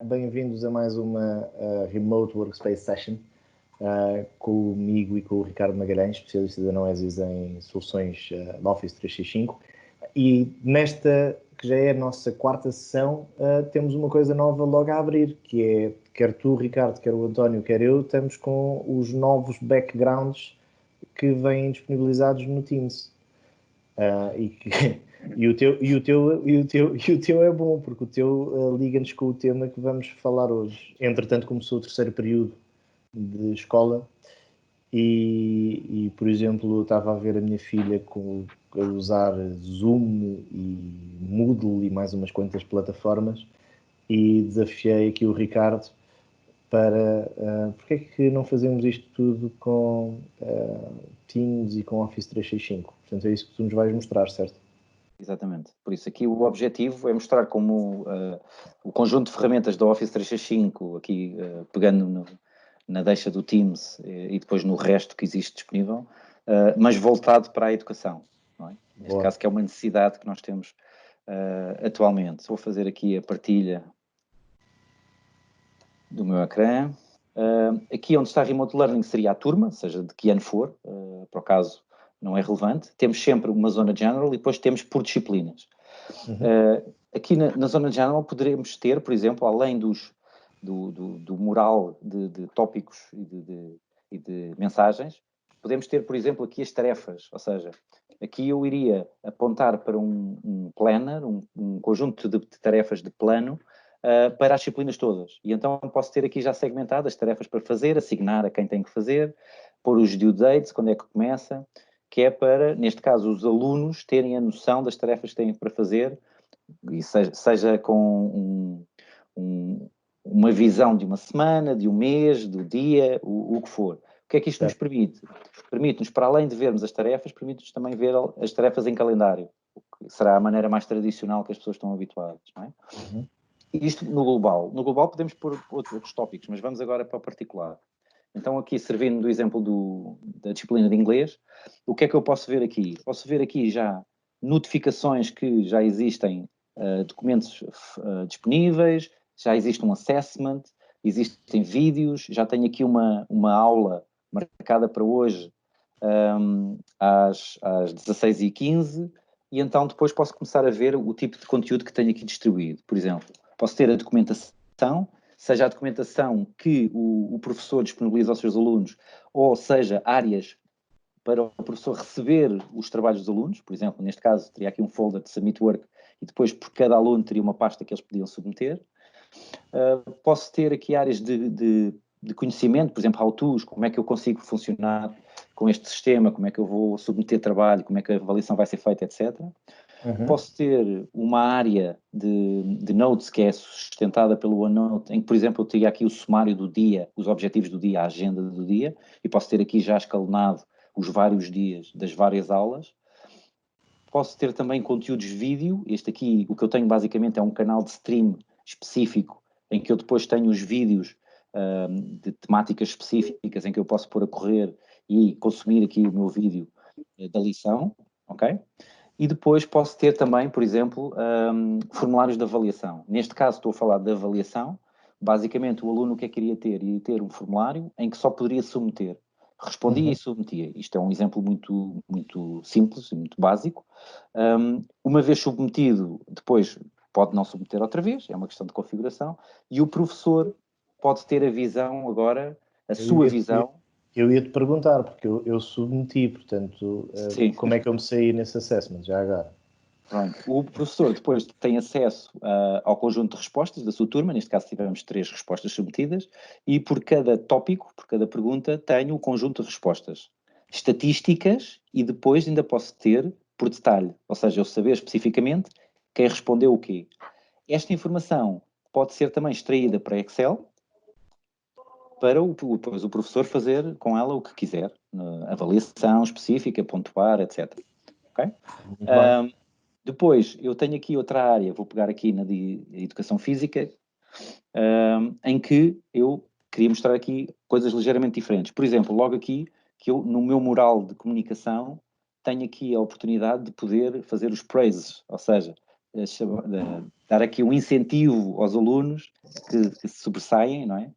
Bem-vindos a mais uma Remote Workspace Session comigo e com o Ricardo Magalhães, especialista da Noesis em soluções de Office 365. E nesta, que já é a nossa quarta sessão, temos uma coisa nova logo a abrir, que é, quer tu, Ricardo, quer o António, quer eu, estamos com os novos backgrounds que vêm disponibilizados no Teams. E o teu é bom, porque o teu liga-nos com o tema que vamos falar hoje. Entretanto, começou o terceiro período de escola e, por exemplo, eu estava a ver a minha filha a usar Zoom e Moodle e mais umas quantas plataformas e desafiei aqui o Ricardo para porque é que não fazemos isto tudo com Teams e com Office 365? Portanto, é isso que tu nos vais mostrar, certo? Exatamente. Por isso aqui o objetivo é mostrar como o conjunto de ferramentas da Office 365, aqui pegando na deixa do Teams e depois no resto que existe disponível, mas voltado para a educação, não é? Neste Boa. caso que é uma necessidade que nós temos atualmente. Vou fazer aqui a partilha do meu ecrã. Aqui onde está Remote Learning seria a turma, seja de que ano for, por acaso não é relevante. Temos sempre uma zona general e depois temos por disciplinas. Aqui na zona general poderemos ter, por exemplo, além do mural de tópicos e de mensagens, podemos ter, por exemplo, aqui as tarefas, ou seja, aqui eu iria apontar para um planner, um conjunto de tarefas de plano, para as disciplinas todas. E então posso ter aqui já segmentadas as tarefas para fazer, assignar a quem tem que fazer, pôr os due dates, quando é que começa, que é para, neste caso, os alunos terem a noção das tarefas que têm para fazer, e seja com uma visão de uma semana, de um mês, do dia, o que for. O que é que isto nos permite? Permite-nos, para além de vermos as tarefas, permite-nos também ver as tarefas em calendário, o que será a maneira mais tradicional que as pessoas estão habituadas, não é? Isto no global. No global podemos pôr outros tópicos, mas vamos agora para o particular. Então aqui, servindo do exemplo da disciplina de inglês, o que é que eu posso ver aqui? Posso ver aqui já notificações que já existem, documentos disponíveis, já existe um assessment, existem vídeos, já tenho aqui uma aula marcada para hoje às 16h15, e então depois posso começar a ver o tipo de conteúdo que tenho aqui distribuído. Por exemplo, posso ter a documentação, seja a documentação que o professor disponibiliza aos seus alunos, ou seja, áreas para o professor receber os trabalhos dos alunos. Por exemplo, neste caso, teria aqui um folder de Submit Work e depois por cada aluno teria uma pasta que eles podiam submeter. Posso ter aqui áreas de conhecimento, por exemplo, how-tos, como é que eu consigo funcionar com este sistema, como é que eu vou submeter trabalho, como é que a avaliação vai ser feita, etc. Posso ter uma área de notes que é sustentada pelo OneNote, em que, por exemplo, eu teria aqui o sumário do dia, os objetivos do dia, a agenda do dia, e posso ter aqui já escalonado os vários dias das várias aulas. Posso ter também conteúdos vídeo. Este aqui, o que eu tenho basicamente é um canal de stream específico, em que eu depois tenho os vídeos de temáticas específicas, em que eu posso pôr a correr e consumir aqui o meu vídeo da lição, ok? E depois posso ter também, por exemplo, formulários de avaliação. Neste caso estou a falar de avaliação. Basicamente o aluno o que é que iria ter? Iria ter um formulário em que só poderia submeter. Respondia e submetia. Isto é um exemplo muito, muito simples e muito básico. Uma vez submetido, depois pode não submeter outra vez, é uma questão de configuração, e o professor pode ter a visão agora, a sua visão. Eu ia-te perguntar, porque eu submeti, portanto, como é que eu me saí nesse assessment, já agora? Pronto. O professor depois tem acesso ao conjunto de respostas da sua turma, neste caso tivemos 3 respostas submetidas, e por cada tópico, por cada pergunta, tenho o conjunto de respostas estatísticas e depois ainda posso ter por detalhe, ou seja, eu saber especificamente quem respondeu o quê. Esta informação pode ser também extraída para Excel, para depois o professor fazer com ela o que quiser, avaliação específica, pontuar, etc. Ok? Depois, eu tenho aqui outra área, vou pegar aqui na de educação física, em que eu queria mostrar aqui coisas ligeiramente diferentes. Por exemplo, logo aqui, que eu, no meu mural de comunicação, tenho aqui a oportunidade de poder fazer os praises, ou seja, dar aqui um incentivo aos alunos que se sobressaem, não é?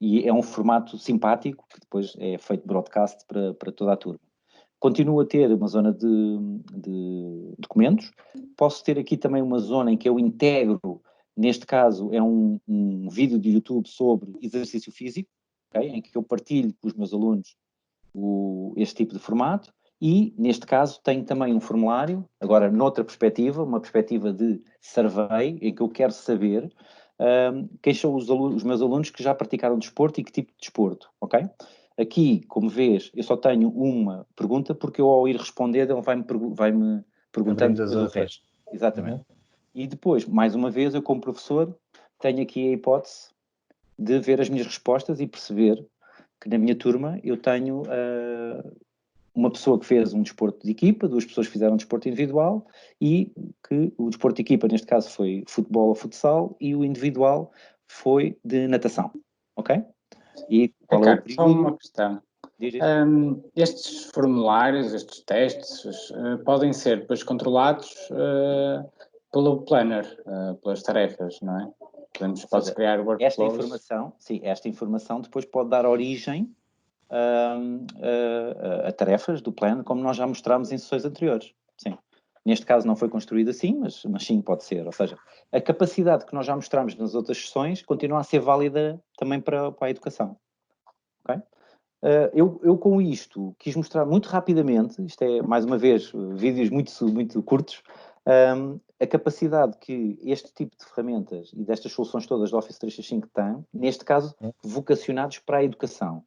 E é um formato simpático, que depois é feito broadcast para toda a turma. Continuo a ter uma zona de documentos. Posso ter aqui também uma zona em que eu integro, neste caso é um vídeo de YouTube sobre exercício físico, okay? Em que eu partilho com os meus alunos este tipo de formato. E, neste caso, tenho também um formulário, agora noutra perspectiva, uma perspectiva de survey, em que eu quero saber quem são os meus alunos que já praticaram desporto e que tipo de desporto, ok? Aqui, como vês, eu só tenho uma pergunta, porque eu, ao ir responder, ele vai-me perguntando Abrindo as depois o outras. resto. Exatamente. E depois, mais uma vez, eu como professor, tenho aqui a hipótese de ver as minhas respostas e perceber que na minha turma eu tenho uma pessoa que fez um desporto de equipa, 2 pessoas que fizeram um desporto individual e que o desporto de equipa, neste caso, foi futebol ou futsal e o individual foi de natação, ok? E qual é o Ricardo, só período? uma questão. Diz. Estes formulários, estes testes, podem ser depois controlados pelo planner, pelas tarefas, não é? Pode-se criar workflows. Esta informação depois pode dar origem a tarefas do plano, como nós já mostramos em sessões anteriores. Sim. Neste caso não foi construído assim, mas sim pode ser. Ou seja, a capacidade que nós já mostramos nas outras sessões continua a ser válida também para a educação. Ok? Eu com isto quis mostrar muito rapidamente, isto é, mais uma vez, vídeos muito curtos, a capacidade que este tipo de ferramentas e destas soluções todas do Office 365 têm, neste caso, vocacionados para a educação.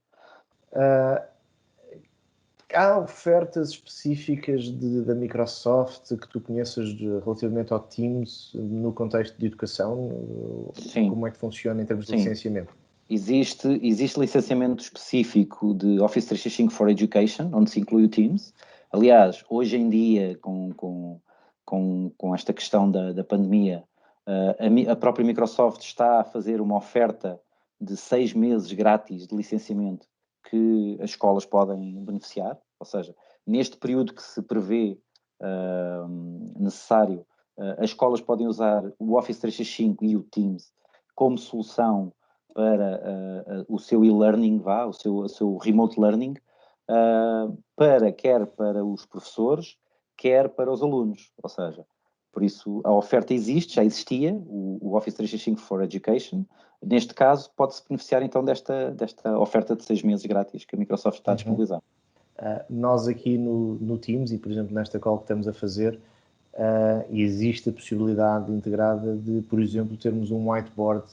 Há ofertas específicas da Microsoft que tu conheças relativamente ao Teams no contexto de educação? Sim. Como é que funciona em termos de licenciamento? Existe licenciamento específico de Office 365 for Education, onde se inclui o Teams. Aliás, hoje em dia, com esta questão da pandemia, a própria Microsoft está a fazer uma oferta de 6 meses grátis de licenciamento que as escolas podem beneficiar. Ou seja, neste período que se prevê necessário, as escolas podem usar o Office 365 e o Teams como solução para o seu e-learning, o seu remote learning, quer para os professores, quer para os alunos. Ou seja, por isso a oferta existe, já existia, o Office 365 for Education. Neste caso, pode-se beneficiar então desta oferta de 6 meses grátis que a Microsoft está a disponibilizar. Nós aqui no Teams, e por exemplo nesta call que estamos a fazer, existe a possibilidade integrada de, por exemplo, termos um whiteboard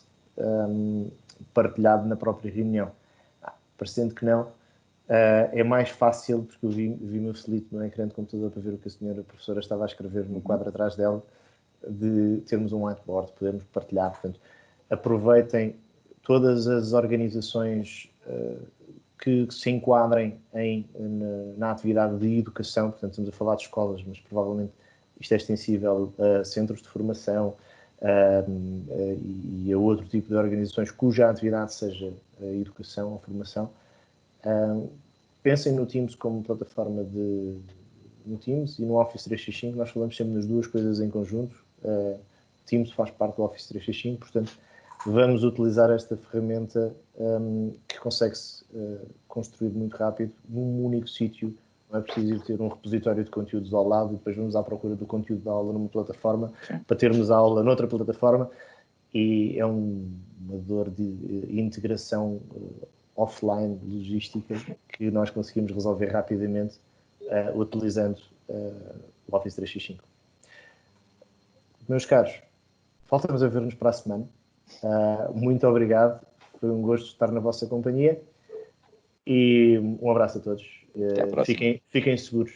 partilhado na própria reunião. Parecendo que não, é mais fácil, porque eu vi-me aflito no ecrã de computador para ver o que a senhora professora estava a escrever no quadro atrás dela, de termos um whiteboard, podermos partilhar. Portanto, aproveitem todas as organizações que se enquadrem na atividade de educação, portanto estamos a falar de escolas, mas provavelmente isto é extensível a centros de formação e a outro tipo de organizações cuja atividade seja a educação ou formação. Pensem no Teams como plataforma no Teams e no Office 365, nós falamos sempre nas duas coisas em conjunto. Teams faz parte do Office 365, portanto vamos utilizar esta ferramenta que consegue-se construir muito rápido num único sítio. Não é preciso ir ter um repositório de conteúdos ao lado e depois vamos à procura do conteúdo da aula numa plataforma para termos a aula noutra plataforma, e é uma dor de integração offline, logística, que nós conseguimos resolver rapidamente utilizando o Office 365. Meus caros, voltamos a ver-nos para a semana. Muito obrigado, foi um gosto estar na vossa companhia e um abraço a todos. Fiquem seguros.